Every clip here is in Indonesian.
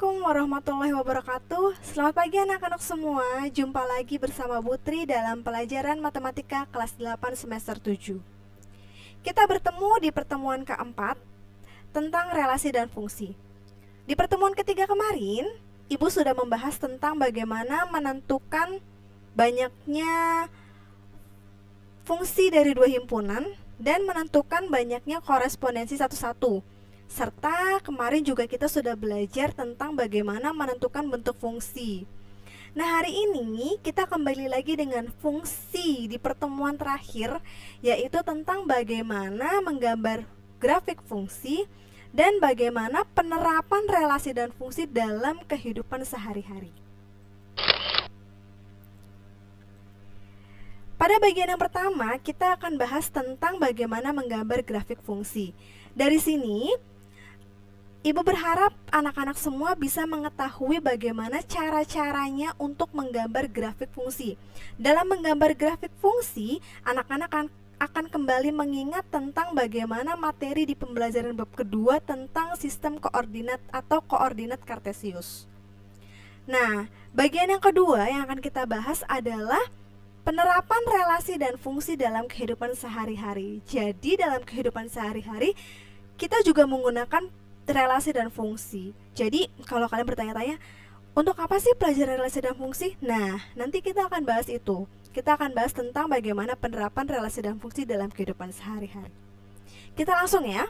Assalamualaikum warahmatullahi wabarakatuh. Selamat pagi anak-anak semua. Jumpa lagi bersama Putri dalam pelajaran matematika kelas 8 semester 7. Kita bertemu di pertemuan keempat tentang relasi dan fungsi. Di pertemuan ketiga kemarin, Ibu sudah membahas tentang bagaimana menentukan banyaknya fungsi dari dua himpunan dan menentukan banyaknya korespondensi satu-satu. Serta kemarin juga kita sudah belajar tentang bagaimana menentukan bentuk fungsi. Nah, hari ini kita kembali lagi dengan fungsi di pertemuan terakhir, yaitu tentang bagaimana menggambar grafik fungsi dan bagaimana penerapan relasi dan fungsi dalam kehidupan sehari-hari. Pada bagian yang pertama, kita akan bahas tentang bagaimana menggambar grafik fungsi. Dari sini, Ibu berharap anak-anak semua bisa mengetahui bagaimana cara-caranya untuk menggambar grafik fungsi. Dalam menggambar grafik fungsi, anak-anak akan kembali mengingat tentang bagaimana materi di pembelajaran bab kedua tentang sistem koordinat atau koordinat kartesius. Nah, bagian yang kedua yang akan kita bahas adalah penerapan relasi dan fungsi dalam kehidupan sehari-hari. Jadi dalam kehidupan sehari-hari kita juga menggunakan relasi dan fungsi. Jadi kalau kalian bertanya-tanya, untuk apa sih pelajaran relasi dan fungsi? Nah, nanti kita akan bahas itu. Kita akan bahas tentang bagaimana penerapan relasi dan fungsi dalam kehidupan sehari-hari. Kita langsung ya.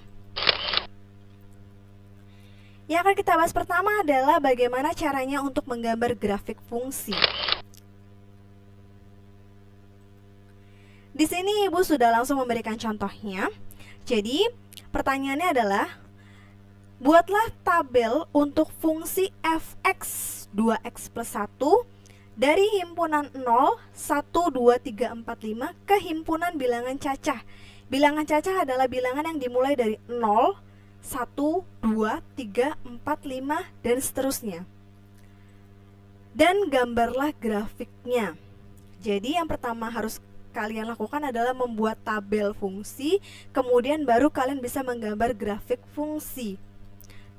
Yang akan kita bahas pertama adalah bagaimana caranya untuk menggambar grafik fungsi. Di sini Ibu sudah langsung memberikan contohnya. Jadi, pertanyaannya adalah, buatlah tabel untuk fungsi fx 2x plus 1 dari himpunan 0, 1, 2, 3, 4, 5 ke himpunan bilangan cacah. Bilangan cacah adalah bilangan yang dimulai dari 0, 1, 2, 3, 4, 5, dan seterusnya. Dan gambarlah grafiknya. Jadi yang pertama harus kalian lakukan adalah membuat tabel fungsi, kemudian baru kalian bisa menggambar grafik fungsi.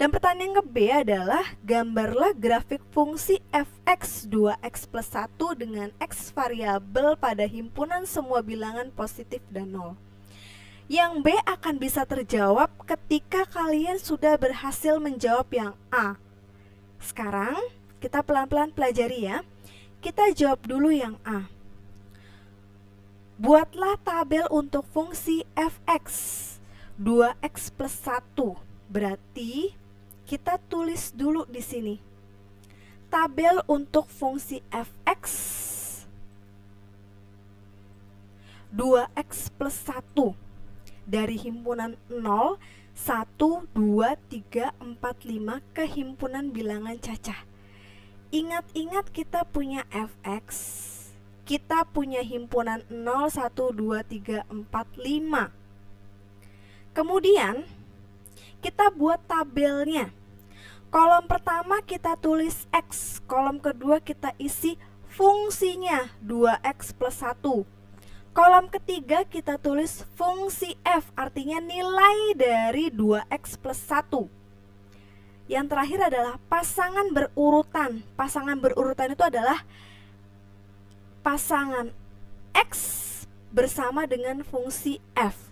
Dan pertanyaan ke B adalah, gambarlah grafik fungsi fx 2x plus 1 dengan x variabel pada himpunan semua bilangan positif dan 0. Yang B akan bisa terjawab ketika kalian sudah berhasil menjawab yang A. Sekarang kita pelan-pelan pelajari ya. Kita jawab dulu yang A. Buatlah tabel untuk fungsi fx 2x plus 1. Berarti kita tulis dulu di sini. Tabel untuk fungsi fx 2x plus 1 dari himpunan 0, 1, 2, 3, 4, 5 ke himpunan bilangan cacah. Ingat-ingat kita punya fx, kita punya himpunan 0, 1, 2, 3, 4, 5. Kemudian kita buat tabelnya. Kolom pertama kita tulis X, kolom kedua kita isi fungsinya 2X plus 1. Kolom ketiga kita tulis fungsi F, artinya nilai dari 2X plus 1. Yang terakhir adalah pasangan berurutan. Pasangan berurutan itu adalah pasangan X bersama dengan fungsi F.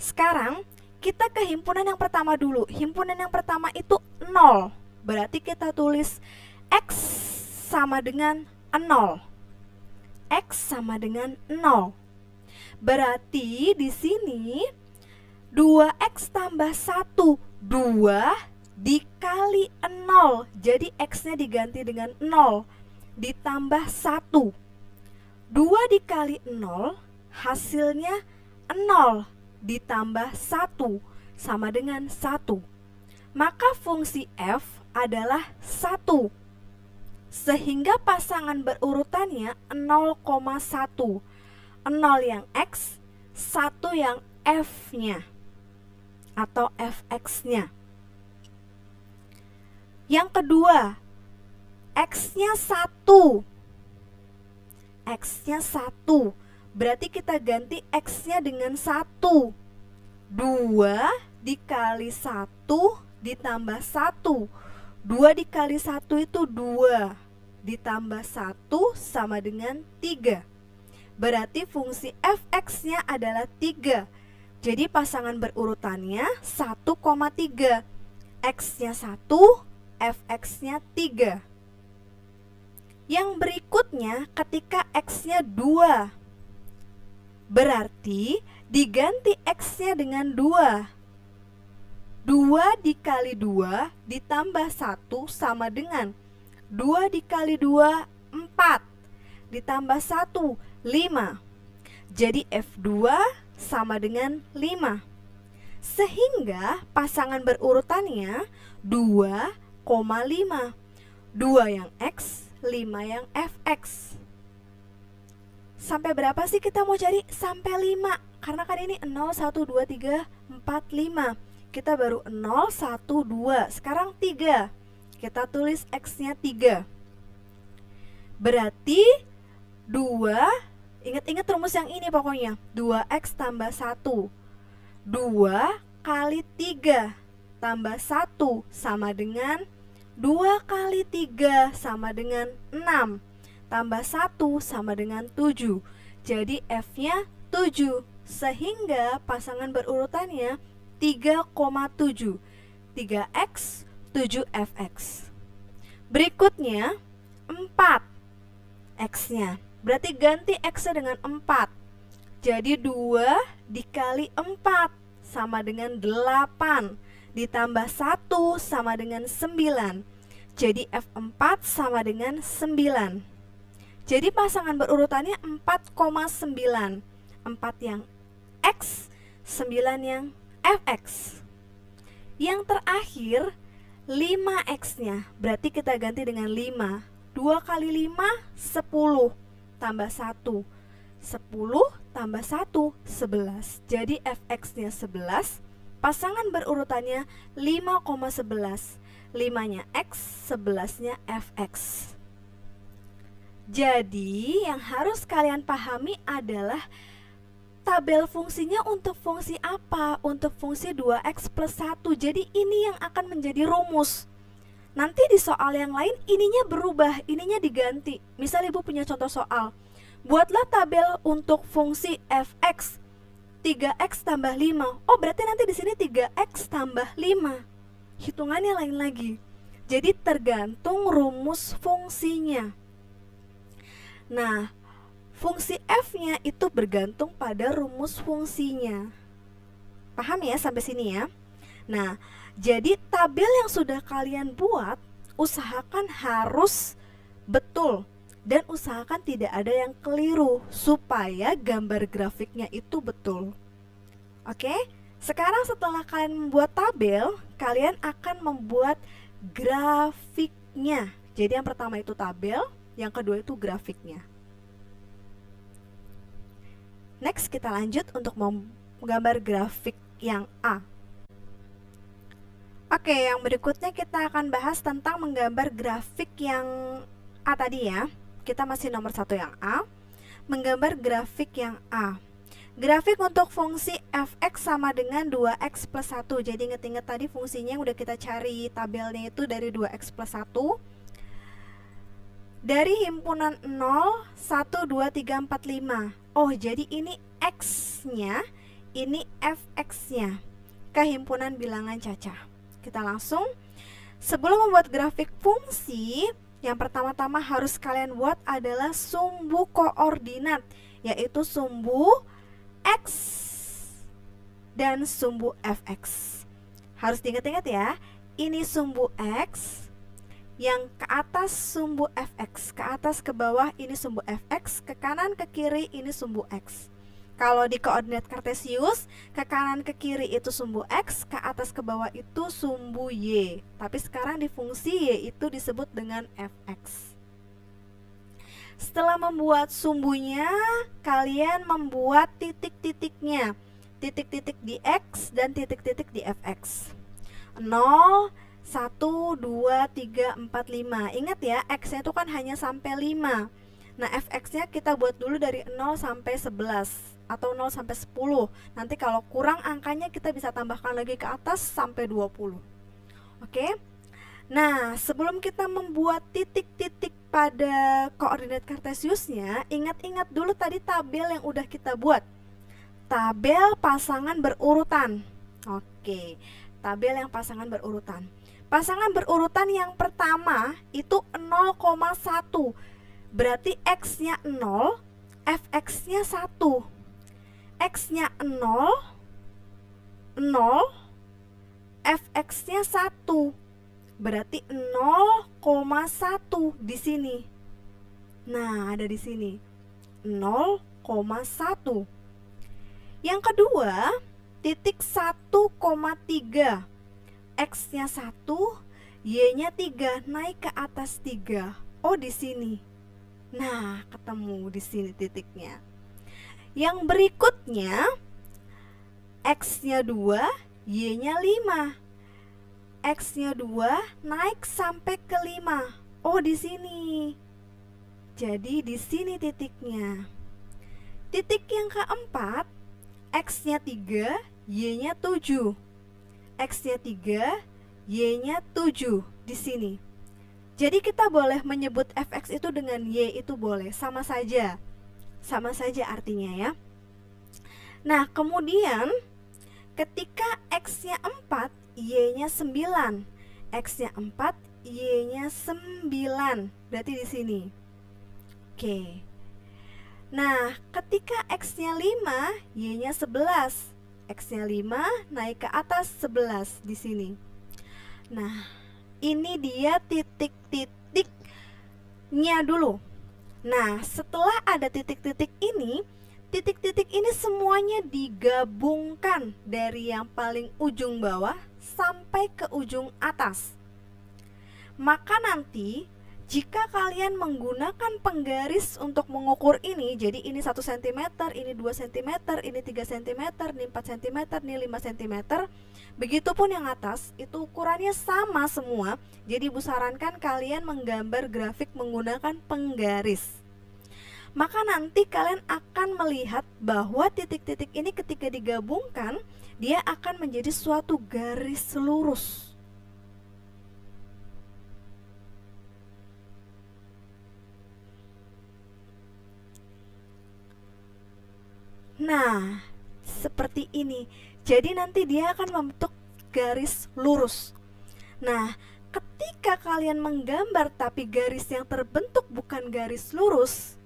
Sekarang kita ke himpunan yang pertama dulu. Himpunan yang pertama itu 0. Berarti kita tulis X sama dengan 0. X sama dengan 0. Berarti di sini 2X tambah 1. 2 dikali 0. Jadi X-nya diganti dengan 0. Ditambah 1. 2 dikali 0 hasilnya 0. Ditambah 1 sama dengan 1. Maka fungsi F adalah 1. Sehingga pasangan berurutannya 0,1. 0 yang X, 1 yang F-nya atau Fx-nya. Yang kedua, X-nya 1. X-nya 1. Berarti kita ganti X-nya dengan 1. 2 dikali 1 ditambah 1. 2 dikali 1 itu 2, ditambah 1 sama dengan 3. Berarti fungsi f(x)-nya adalah 3. Jadi pasangan berurutannya 1,3. X-nya 1, f(x)-nya 3. Yang berikutnya ketika X-nya 2, berarti diganti X-nya dengan 2. 2 dikali 2 ditambah 1 sama dengan 2 dikali 2, 4, ditambah 1, 5. Jadi F2 sama dengan 5. Sehingga pasangan berurutannya 2,5. 2 yang X, 5 yang fx. Sampai berapa sih kita mau cari? Sampai 5. Karena kan ini 0, 1, 2, 3, 4, 5. Kita baru 0, 1, 2. Sekarang 3. Kita tulis X-nya 3. Berarti 2, ingat-ingat rumus yang ini pokoknya, 2X tambah 1. 2 kali 3 tambah 1 sama dengan 2 kali 3 sama dengan 6, tambah 1 sama dengan 7. Jadi F-nya 7. Sehingga pasangan berurutannya 3,7. 3X, 7Fx. Berikutnya 4 X-nya. Berarti ganti X-nya dengan 4. Jadi 2 dikali 4 sama dengan 8, ditambah 1 sama dengan 9. Jadi F4 sama dengan 9. Jadi pasangan berurutannya 4,9. 4 yang X, 9 yang fx. Yang terakhir 5x-nya. Berarti kita ganti dengan 5. 2 kali 5, 10, tambah 1. 10 tambah 1, 11. Jadi fx-nya 11. Pasangan berurutannya 5,11. 5-nya X, 11-nya fx. Jadi yang harus kalian pahami adalah tabel fungsinya untuk fungsi apa? Untuk fungsi 2x plus 1. Jadi ini yang akan menjadi rumus. Nanti di soal yang lain ininya berubah, ininya diganti. Misal ibu punya contoh soal, buatlah tabel untuk fungsi fx 3x tambah 5. Oh berarti nanti di sini 3x tambah 5. Hitungannya lain lagi. Jadi tergantung rumus fungsinya. Nah, fungsi f-nya itu bergantung pada rumus fungsinya. Paham ya sampai sini ya? Nah, jadi tabel yang sudah kalian buat, usahakan harus betul dan usahakan tidak ada yang keliru supaya gambar grafiknya itu betul. Oke? Sekarang setelah kalian membuat tabel, kalian akan membuat grafiknya. Jadi yang pertama itu tabel, yang kedua itu grafiknya. Next kita lanjut untuk menggambar grafik yang A. Oke, yang berikutnya kita akan bahas tentang menggambar grafik yang A tadi ya. Kita masih nomor 1 yang A. Menggambar grafik yang A. Grafik untuk fungsi fx sama dengan 2x plus 1. Jadi ingat-ingat tadi fungsinya yang udah kita cari tabelnya itu dari 2x plus 1. Dari himpunan 0, 1, 2, 3, 4, 5. Oh, jadi ini x-nya, ini fx-nya. Kehimpunan bilangan cacah. Kita langsung, sebelum membuat grafik fungsi, yang pertama-tama harus kalian buat adalah sumbu koordinat, yaitu sumbu x dan sumbu fx. Harus diingat-ingat ya, ini sumbu x, yang ke atas sumbu fx, ke atas ke bawah ini sumbu fx, ke kanan ke kiri ini sumbu x. Kalau di koordinat kartesius, ke kanan ke kiri itu sumbu x, ke atas ke bawah itu sumbu y. Tapi sekarang di fungsi y itu disebut dengan fx. Setelah membuat sumbunya, kalian membuat titik-titiknya. Titik-titik di x dan titik-titik di fx. 0, 1, 2, 3, 4, 5. Ingat ya, x-nya itu kan hanya sampai 5. Nah, fx-nya kita buat dulu dari 0 sampai 11 atau 0 sampai 10. Nanti kalau kurang angkanya kita bisa tambahkan lagi ke atas sampai 20. Oke. Nah, sebelum kita membuat titik-titik pada koordinat kartesiusnya, ingat-ingat dulu tadi tabel yang udah kita buat. Tabel pasangan berurutan. Oke, tabel yang pasangan berurutan. Pasangan berurutan yang pertama itu 0,1. Berarti X-nya 0, Fx-nya 1. X-nya 0, 0, Fx-nya 1. Berarti 0,1 di sini. Nah, ada di sini. 0,1. Yang kedua, titik 1,3. X-nya 1, Y-nya 3, naik ke atas 3. Oh, di sini. Nah, ketemu di sini titiknya. Yang berikutnya, X-nya 2, Y-nya 5. X-nya 2 naik sampai ke 5. Oh, di sini. Jadi di sini titiknya. Titik yang keempat, X-nya 3, Y-nya 7. X-nya 3, Y-nya 7 di sini. Jadi kita boleh menyebut Fx itu dengan Y itu boleh, sama saja. Sama saja artinya ya. Nah, kemudian ketika X-nya 4, Y-nya 9. X-nya 4, Y-nya 9. Berarti di sini. Oke. Nah, ketika X-nya 5, Y-nya 11. X-nya 5 naik ke atas 11 di sini. Nah, ini dia titik-titiknya dulu. Nah, setelah ada titik-titik ini semuanya digabungkan dari yang paling ujung bawah sampai ke ujung atas. Maka nanti jika kalian menggunakan penggaris untuk mengukur ini, jadi ini 1 cm, ini 2 cm, ini 3 cm, ini 4 cm, ini 5 cm, begitupun yang atas, itu ukurannya sama semua. Jadi Ibu sarankan kalian menggambar grafik menggunakan penggaris. Maka nanti kalian akan melihat bahwa titik-titik ini ketika digabungkan, dia akan menjadi suatu garis lurus. Nah, seperti ini. Jadi nanti dia akan membentuk garis lurus. Nah, ketika kalian menggambar tapi garis yang terbentuk bukan garis lurus,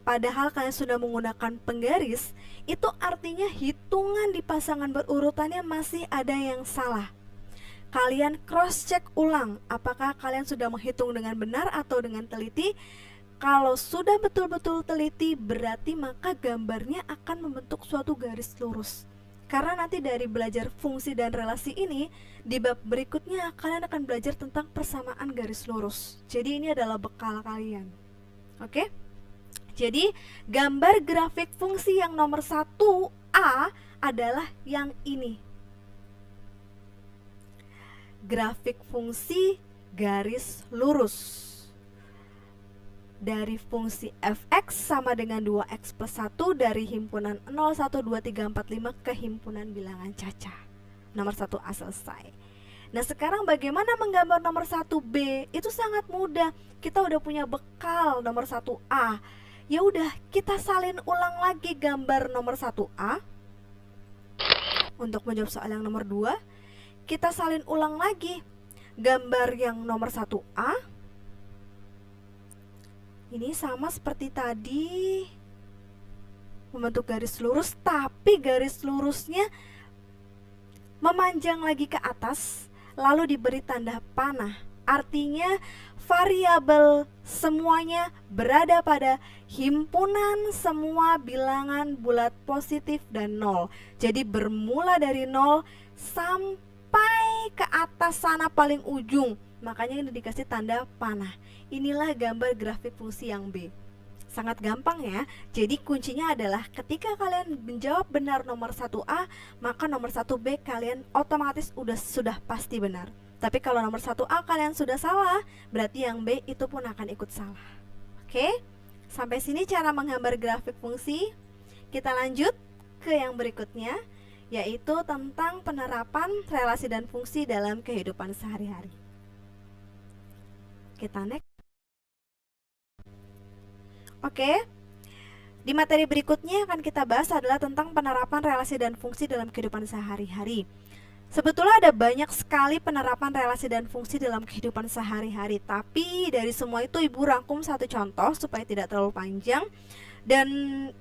padahal kalian sudah menggunakan penggaris, itu artinya hitungan di pasangan berurutannya masih ada yang salah. Kalian cross check ulang apakah kalian sudah menghitung dengan benar atau dengan teliti. Kalau sudah betul-betul teliti, berarti maka gambarnya akan membentuk suatu garis lurus. Karena nanti dari belajar fungsi dan relasi ini, di bab berikutnya kalian akan belajar tentang persamaan garis lurus. Jadi ini adalah bekal kalian. Oke? Jadi gambar grafik fungsi yang nomor 1A adalah yang ini. Grafik fungsi garis lurus. Dari fungsi fx sama dengan 2x plus 1 dari himpunan 0, 1, 2, 3, 4, 5 ke himpunan bilangan caca. Nomor 1A selesai. Nah, sekarang bagaimana menggambar nomor 1B? Itu sangat mudah. Kita udah punya bekal nomor 1A. Ya udah, kita salin ulang lagi gambar nomor 1A. Untuk menjawab soal yang nomor 2, kita salin ulang lagi gambar yang nomor 1A. Ini sama seperti tadi, membentuk garis lurus, tapi garis lurusnya memanjang lagi ke atas, lalu diberi tanda panah. Artinya variabel semuanya berada pada himpunan semua bilangan bulat positif dan 0. Jadi bermula dari 0 sampai ke atas sana paling ujung. Makanya ini dikasih tanda panah. Inilah gambar grafik fungsi yang B. Sangat gampang ya. Jadi kuncinya adalah ketika kalian menjawab benar nomor 1A, maka nomor 1B kalian otomatis sudah pasti benar. Tapi kalau nomor 1A kalian sudah salah, berarti yang B itu pun akan ikut salah. Oke? Sampai sini cara menggambar grafik fungsi. Kita lanjut ke yang berikutnya, yaitu tentang penerapan relasi dan fungsi dalam kehidupan sehari-hari. Kita next. Oke. Di materi berikutnya akan kita bahas adalah tentang penerapan relasi dan fungsi dalam kehidupan sehari-hari. Sebetulnya ada banyak sekali penerapan relasi dan fungsi dalam kehidupan sehari-hari, tapi dari semua itu Ibu rangkum satu contoh supaya tidak terlalu panjang. Dan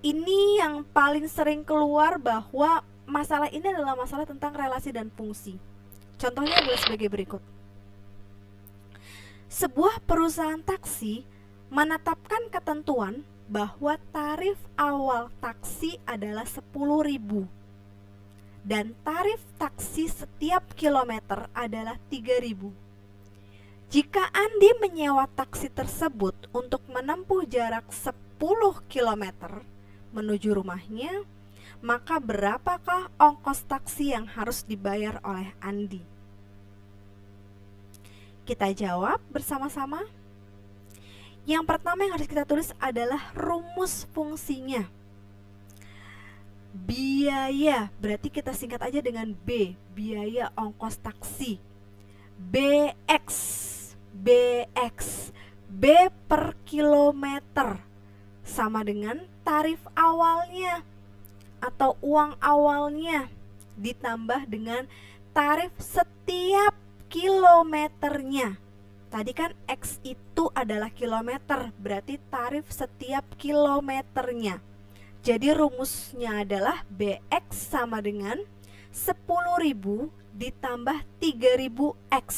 ini yang paling sering keluar bahwa masalah ini adalah masalah tentang relasi dan fungsi. Contohnya adalah sebagai berikut. Sebuah perusahaan taksi menetapkan ketentuan bahwa tarif awal taksi adalah 10.000 dan tarif taksi setiap kilometer adalah 3.000. Jika Andi menyewa taksi tersebut untuk menempuh jarak 10 km menuju rumahnya, maka berapakah ongkos taksi yang harus dibayar oleh Andi? Kita jawab bersama-sama. Yang pertama yang harus kita tulis adalah rumus fungsinya. Biaya, berarti kita singkat aja dengan B, biaya ongkos taksi. BX, B per kilometer sama dengan tarif awalnya atau uang awalnya ditambah dengan tarif setiap kilometernya. Tadi kan X itu adalah kilometer, berarti tarif setiap kilometernya. Jadi rumusnya adalah BX sama dengan 10.000 ditambah 3.000X.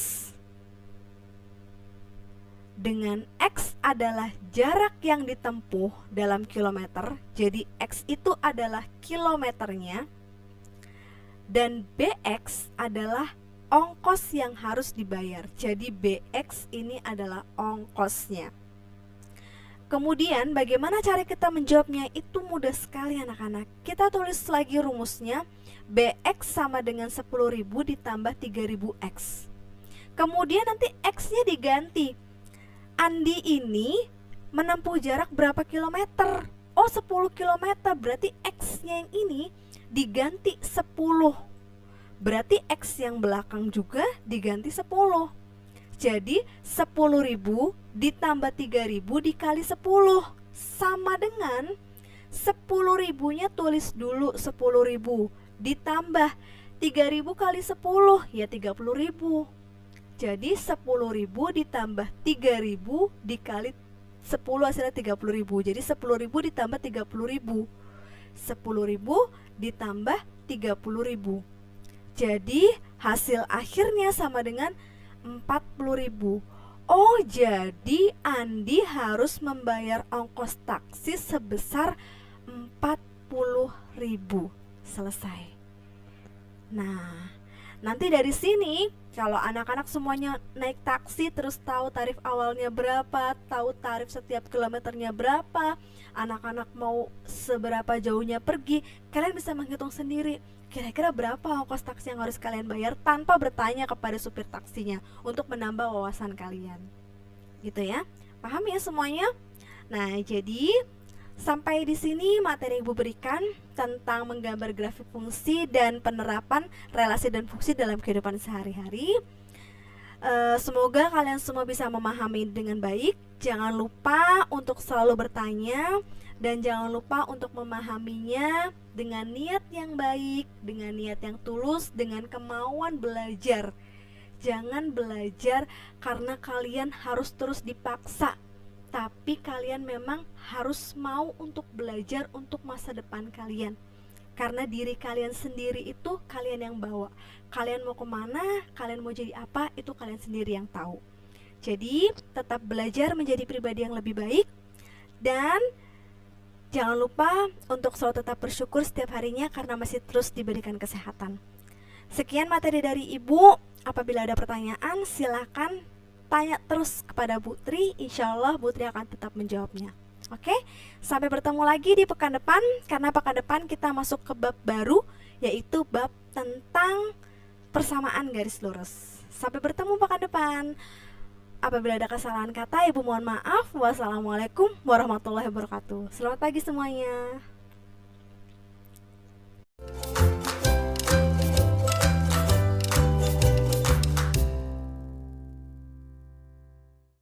Dengan X adalah jarak yang ditempuh dalam kilometer, jadi X itu adalah kilometernya. Dan BX adalah ongkos yang harus dibayar. Jadi BX ini adalah ongkosnya. Kemudian bagaimana cara kita menjawabnya? Itu mudah sekali anak-anak. Kita tulis lagi rumusnya. BX sama dengan 10.000 ditambah 3.000X. Kemudian nanti X-nya diganti. Andi ini menempuh jarak berapa kilometer? Oh, 10 kilometer. Berarti X-nya yang ini diganti 10. Berarti X yang belakang juga diganti 10. Jadi 10.000 ditambah 3.000 dikali 10 sama dengan 10.000-nya tulis dulu 10.000 ditambah 3.000 kali 10 ya 30.000. Jadi 10.000 ditambah 3.000 dikali 10 hasilnya 30.000. Jadi 10.000 ditambah 30.000. 10.000 ditambah 30.000. Jadi hasil akhirnya sama dengan 40.000. Oh, jadi Andi harus membayar ongkos taksi sebesar 40.000. Selesai. Nah, nanti dari sini kalau anak-anak semuanya naik taksi terus tahu tarif awalnya berapa, tahu tarif setiap kilometernya berapa, anak-anak mau seberapa jauhnya pergi, kalian bisa menghitung sendiri kira-kira berapa ongkos taksi yang harus kalian bayar tanpa bertanya kepada supir taksinya untuk menambah wawasan kalian. Gitu ya. Paham ya semuanya? Nah, jadi sampai di sini materi Ibu berikan tentang menggambar grafik fungsi dan penerapan relasi dan fungsi dalam kehidupan sehari-hari. Semoga kalian semua bisa memahami dengan baik. Jangan lupa untuk selalu bertanya dan jangan lupa untuk memahaminya dengan niat yang baik, dengan niat yang tulus, dengan kemauan belajar. Jangan belajar karena kalian harus terus dipaksa, tapi kalian memang harus mau untuk belajar untuk masa depan kalian. Karena diri kalian sendiri itu kalian yang bawa. Kalian mau kemana, kalian mau jadi apa, itu kalian sendiri yang tahu. Jadi tetap belajar menjadi pribadi yang lebih baik. Dan jangan lupa untuk selalu tetap bersyukur setiap harinya karena masih terus diberikan kesehatan. Sekian materi dari Ibu. Apabila ada pertanyaan silakan tanya terus kepada Bu Tri. Insya Allah Bu Tri akan tetap menjawabnya. Oke, sampai bertemu lagi di pekan depan. Karena pekan depan kita masuk ke bab baru, yaitu bab tentang persamaan garis lurus. Sampai bertemu pekan depan. Apabila ada kesalahan kata, Ibu mohon maaf. Wassalamualaikum warahmatullahi wabarakatuh. Selamat pagi semuanya.